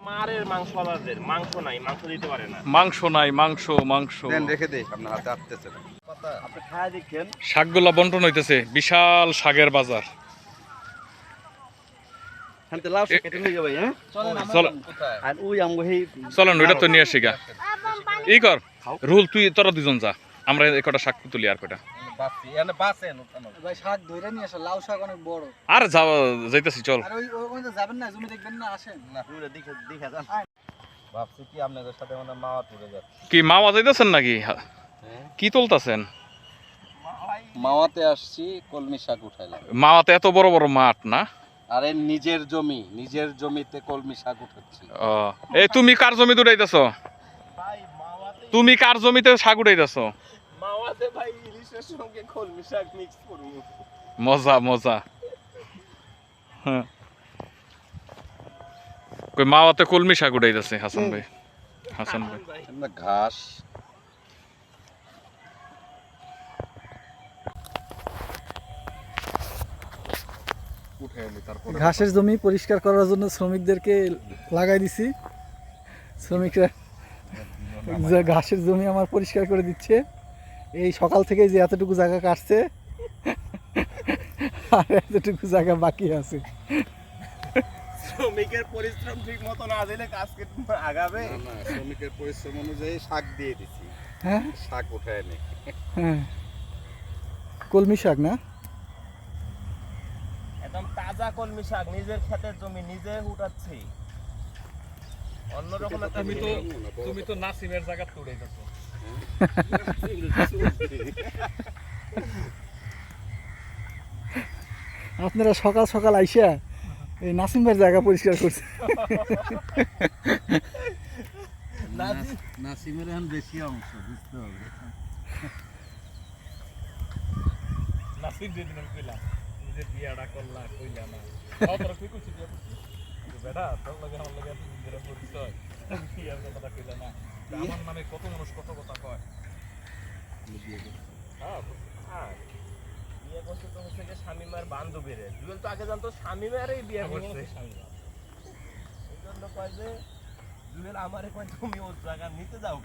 মারের মাংস আলাদের মাংস নাই, মাংস দিতে পারে না। মাংস নাই, মাংস মাংস দেন রেখে দেই, আপনার হাতে আসতেছে না। আপনি খায়া দেখেন। শাকগুলা বন্টন হইতেছে, বিশাল শাকের বাজার। খানতে লাউ শাক কেটে নিয়ে যাবে, হ্যাঁ চলেন আর ওই আমগো হেই চলেন ওইটা তো নিয়ে আসি গা। ই কর রুল, তুই তোরা দুজন যা, আমরা এই কটা শাক তুলি আর কটা। বাসি এনে বাসেন ভাই শাক ধরে নিয়ে আসো, লাউ শাক অনেক বড়। আর যাইতেছি চল। আর ওই যাবেন না, জমি দেখবেন না, আসেন না পুরো দেখে দেখে যান। ভাবছি কি আপনাদের সাথে মানে মাওয়া তুলে যাচ্ছে। কি মাওয়া যাইতেছেন নাকি? কি তুলতাছেন? মাওয়াতে আসছি, কলমি শাক উঠাইলাম। মাওয়াতে এত বড় বড় মাঠ না? আরে নিজের জমি, নিজের জমিতে কলমি শাক উঠাচ্ছি। ও এই তুমি কার জমি উঠাইতেছো? ভাই মাওয়াতে, তুমি কার জমিতে শাক উঠাইতেছো? মাওয়াতে ভাই ইলিশের সঙ্গে কলমি শাক মিক্স করব। মজা মজা। হ্যাঁ কই মাওয়াতে কলমি শাক উঠাইতেছে হাসান ভাই। হাসান ভাই আমরা ঘাস ঘাসের জমি পরিষ্কার করার জন্য শ্রমিকদেরকে লাগাই দিছি। শ্রমিকরা যে ঘাসের জমি আমার পরিষ্কার করে দিচ্ছে। এই সকাল থেকে যে এতটুকু জায়গা কাটছে আর এতটুকু জায়গা বাকি আছে। শ্রমিকের পরিশ্রম ঠিক মতো না দিলে কাজ আগাবে। না শ্রমিকের পরিশ্রম অনুযায়ী শাক দিয়ে দিছি। হ্যাঁ শাক উঠায় নে। হ্যাঁ কলমি শাক না, একদম তাজা কলমি শাক, নিজের ক্ষেতের জমি নিজে উঠাচ্ছি। অন্যরকম একটা তুমি তো নাসিমের জায়গা উঠাইতেছো। আপনারা সকাল সকাল আইসা এই নাসিম ভাইয়ের জায়গা পরিষ্কার করছে। নাসিমের এখন বেশি অংশ বুঝতে হবে। নাসিম যেদিন কইলা নিজে বিয়াটা করলা কইলা না তোরা কি কইছিস বেটা, তোর লাগে আমার লাগে এত দিন পরিচয়, বিয়ার কথা কইলা না। আমার নামে কত মানুষ কত কথা কয়। বিয়ে করছে তো হচ্ছে যে শামিমার বান্ধবীর। জুয়েল তো আগে জানতো শামিমারই বিয়ে করছে। এই জন্য কয় যে জুয়েল আমারে কয় তুমি ওর জায়গা নিতে যাও।